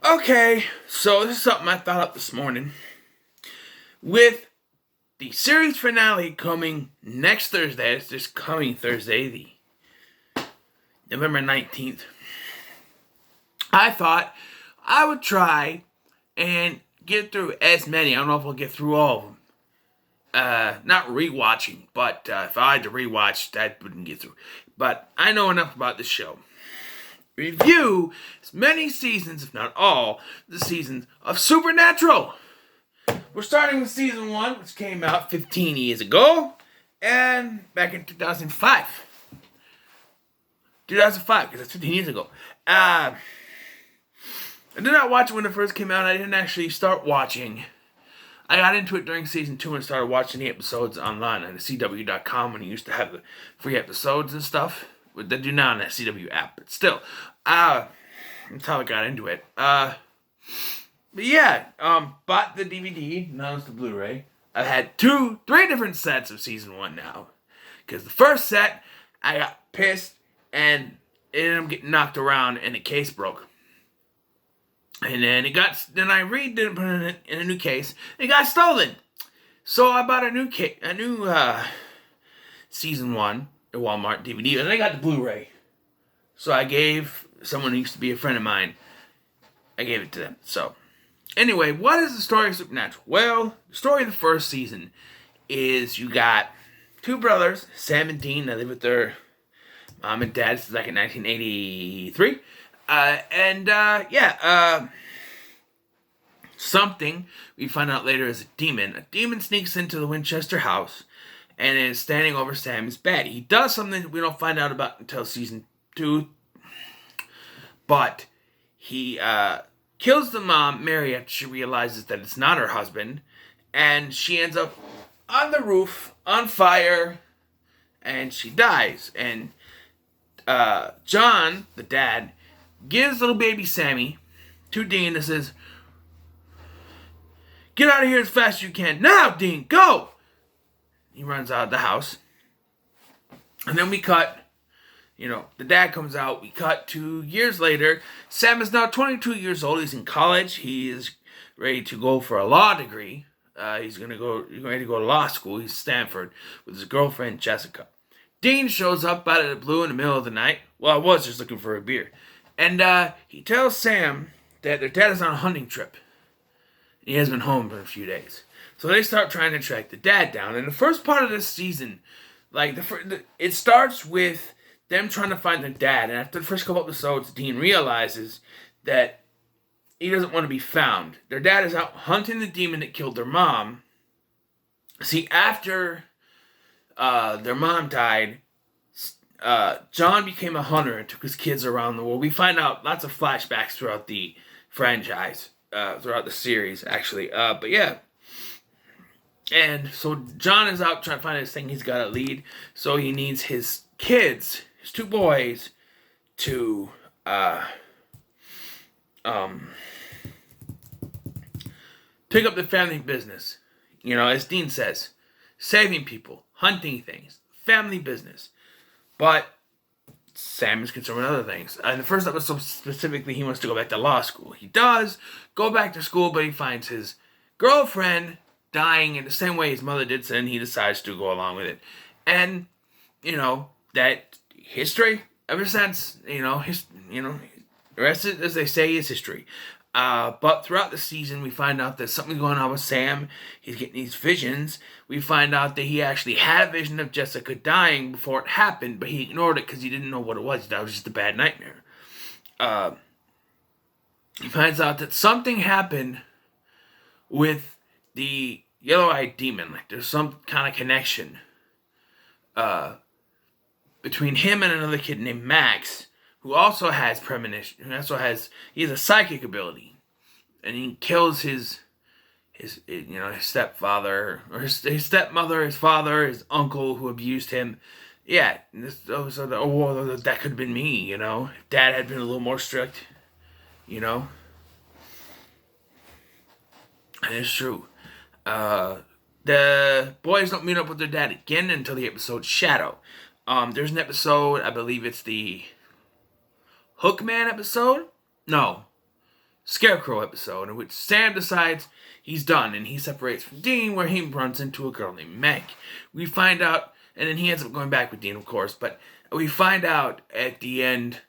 Okay, so this is something I thought up this morning. With the series finale coming next Thursday, it's this coming Thursday, the November 19th, I thought I would try and get through as many. I don't know if I'll get through all of them. Not rewatching, but if I had to rewatch, I wouldn't get through. But I know enough about this show. Review as many seasons, if not all, the seasons of Supernatural. We're starting with season 1, which came out 15 years ago, and back in 2005. 2005, because that's 15 years ago. I did not watch it when it first came out. I didn't actually start watching. I got into it during season 2 and started watching the episodes online on the CW.com when it used to have the free episodes and stuff. They do now on that CW app, but still, that's how I got into it. But yeah, bought the DVD, now it's the Blu-ray. I've had 3 different sets of season 1 now. Because the first set, I got pissed, and it ended up getting knocked around, and the case broke. And then I redid it, put it in a new case, and it got stolen. So I bought a new season 1 at Walmart DVD, and I got the Blu-ray. So I gave someone who used to be a friend of mine, I gave it to them. So, anyway, what is the story of Supernatural? Well, the story of the first season is you got 2 brothers, Sam and Dean, that live with their mom and dad. This is like in 1983. Something we find out later is a demon. A demon sneaks into the Winchester house and is standing over Sam's bed. He does something we don't find out about until season 2. But he kills the mom, Mary, after she realizes that it's not her husband. And she ends up on the roof, on fire, and she dies. And John, the dad, gives little baby Sammy to Dean and says, "Get out of here as fast as you can. Now, Dean, go!" He runs out of the house. And then we cut, the dad comes out. We cut 2 years later. Sam is now 22 years old. He's in college. He is ready to go for a law degree. He's ready to go to law school. He's Stanford with his girlfriend, Jessica. Dean shows up out of the blue in the middle of the night. Well, I was just looking for a beer. And he tells Sam that their dad is on a hunting trip. He hasn't been home for a few days. So they start trying to track the dad down. And the first part of this season, it starts with them trying to find the dad. And after the first couple episodes, Dean realizes that he doesn't want to be found. Their dad is out hunting the demon that killed their mom. See, after their mom died, John became a hunter and took his kids around the world. We find out lots of flashbacks throughout the franchise, throughout the series, actually. But yeah. And so John is out trying to find this thing he's got to lead. So he needs his kids, his 2 boys, to pick up the family business. As Dean says, saving people, hunting things, family business. But Sam is concerned with other things. In the first episode specifically, he wants to go back to law school. He does go back to school, but he finds his girlfriend dying in the same way his mother did, and he decides to go along with it. And, that history, ever since, the rest of it, as they say, is history. But throughout the season, we find out there's something going on with Sam. He's getting these visions. We find out that he actually had a vision of Jessica dying before it happened, but he ignored it because he didn't know what it was. That was just a bad nightmare. He finds out that something happened with the yellow-eyed demon. There's some kind of connection between him and another kid named Max, who also has premonition. He has a psychic ability, and he kills his stepfather, or his stepmother, his father, his uncle who abused him. Yeah, that could have been me. If Dad had been a little more strict, and it's true. The boys don't meet up with their dad again until the episode Shadow. There's an episode, I believe it's the Hookman episode? No. Scarecrow episode in which Sam decides he's done and he separates from Dean, where he runs into a girl named Meg. We find out, and then he ends up going back with Dean, of course, but we find out at the end,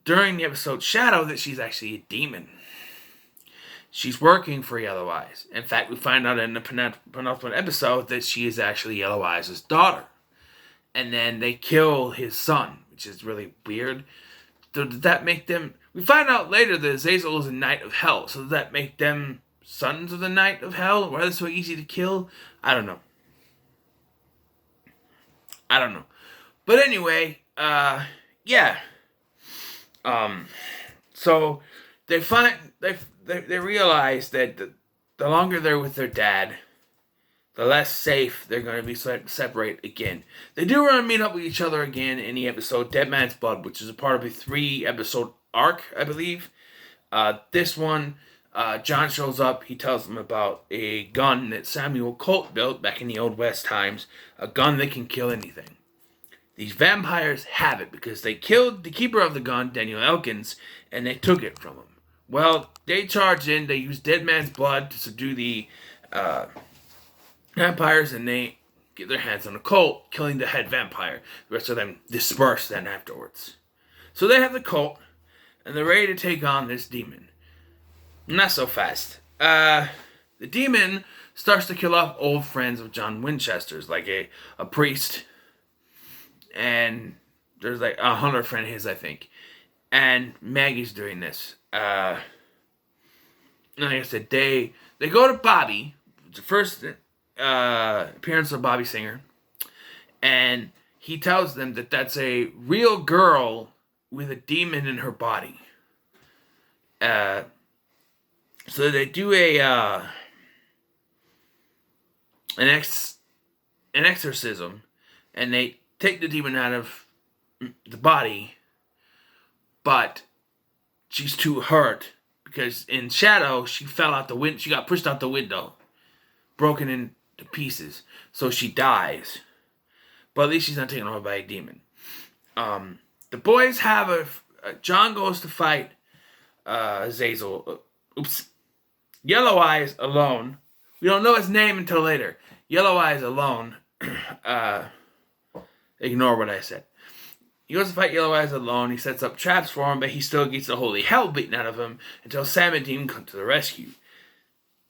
during the episode Shadow, that she's actually a demon. She's working for Yellow Eyes. In fact, we find out in the penultimate episode that she is actually Yellow Eyes' daughter. And then they kill his son, which is really weird. So does that make them... We find out later that Azazel is a Knight of Hell. So does that make them sons of the Knight of Hell? Why are they so easy to kill? I don't know. But anyway, yeah. So they realize that the longer they're with their dad, the less safe they're going to be separate again. They do want to meet up with each other again in the episode Dead Man's Blood, which is a part of a 3-episode arc, I believe. This one, John shows up. He tells them about a gun that Samuel Colt built back in the Old West times, a gun that can kill anything. These vampires have it because they killed the keeper of the gun, Daniel Elkins, and they took it from him. Well, they charge in, they use Dead Man's Blood to subdue the vampires, and they get their hands on the Colt, killing the head vampire. The rest of them disperse then afterwards. So they have the Colt, and they're ready to take on this demon. Not so fast. The demon starts to kill off old friends of John Winchester's, like a priest, and there's like a hunter friend of his, I think. And Maggie's doing this. Like I said, they go to Bobby, the first appearance of Bobby Singer, and he tells them that that's a real girl with a demon in her body. So they do an exorcism, and they take the demon out of the body, but she's too hurt because in Shadow she fell out the window. She got pushed out the window, broken into pieces, so she dies. But at least she's not taken over by a demon. The boys have John goes to fight Yellow Eyes alone. We don't know his name until later. Yellow Eyes alone. Ignore what I said. He goes to fight Yellow Eyes alone. He sets up traps for him, but he still gets the holy hell beaten out of him until Sam and Dean come to the rescue.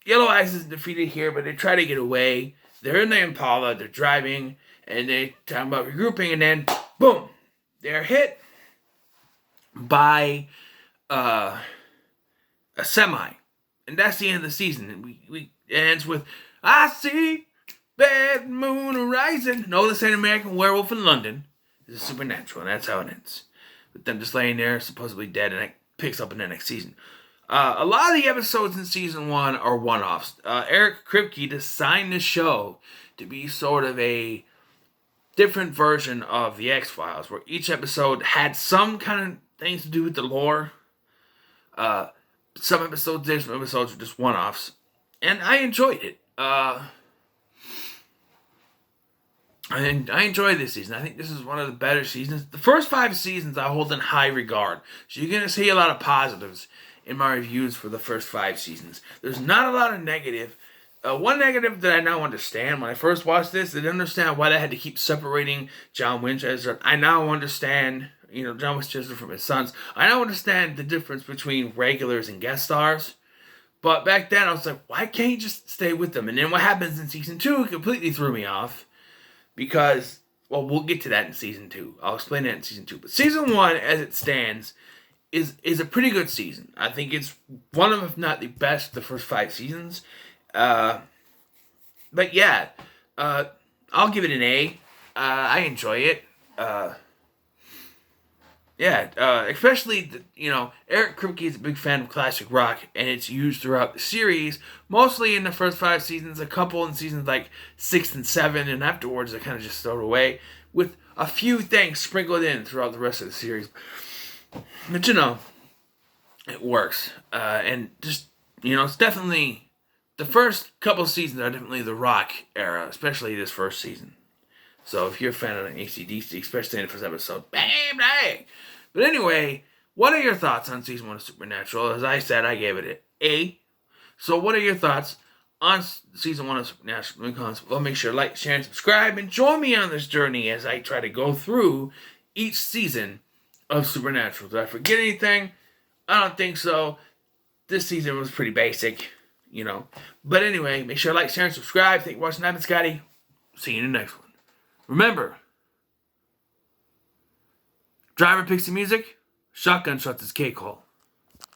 Yellow Eyes is defeated here, but they try to get away. They're in the Impala. They're driving, and they talk about regrouping, and then boom, they're hit by a semi, and that's the end of the season. It ends with "I see bad moon rising." No, this ain't American Werewolf in London. This is Supernatural, and that's how it ends. With them just laying there, supposedly dead, and it picks up in the next season. A lot of the episodes in season 1 are one-offs. Eric Kripke designed the show to be sort of a different version of the X-Files, where each episode had some kind of things to do with the lore. Some episodes did, some episodes were just one-offs. And I enjoyed it. I enjoyed this season. I think this is one of the better seasons. The first 5 seasons I hold in high regard. So you're going to see a lot of positives in my reviews for the first 5 seasons. There's not a lot of negative. One negative that I now understand, when I first watched this, I didn't understand why they had to keep separating John Winchester. I now understand, John Winchester from his sons. I now understand the difference between regulars and guest stars. But back then I was like, why can't you just stay with them? And then what happens in season 2 completely threw me off. Because, well, we'll get to that in season 2. I'll explain that in season 2. But season 1, as it stands, is a pretty good season. I think it's one of, if not the best, the first 5 seasons. But yeah, I'll give it an A. I enjoy it. Especially, Eric Kripke is a big fan of classic rock, and it's used throughout the series, mostly in the first 5 seasons, a couple in seasons like 6 and 7, and afterwards I kind of just throw it away, with a few things sprinkled in throughout the rest of the series. But, it works. And just, it's definitely, the first couple seasons are definitely the rock era, especially this first season. So if you're a fan of AC/DC, especially in the first episode, bang, bang. But anyway, What are your thoughts on season 1 of Supernatural? As I said, I gave it an A. So what are your thoughts on season 1 of Supernatural? Well, make sure to like, share, and subscribe, and join me on this journey as I try to go through each season of Supernatural. Did I forget anything? I don't think so. This season was pretty basic, you know. But anyway, make sure to like, share, and subscribe. Thank you for watching. I've been Scotty. See you in the next one. Remember, driver picks the music, shotgun shuts his cake hole.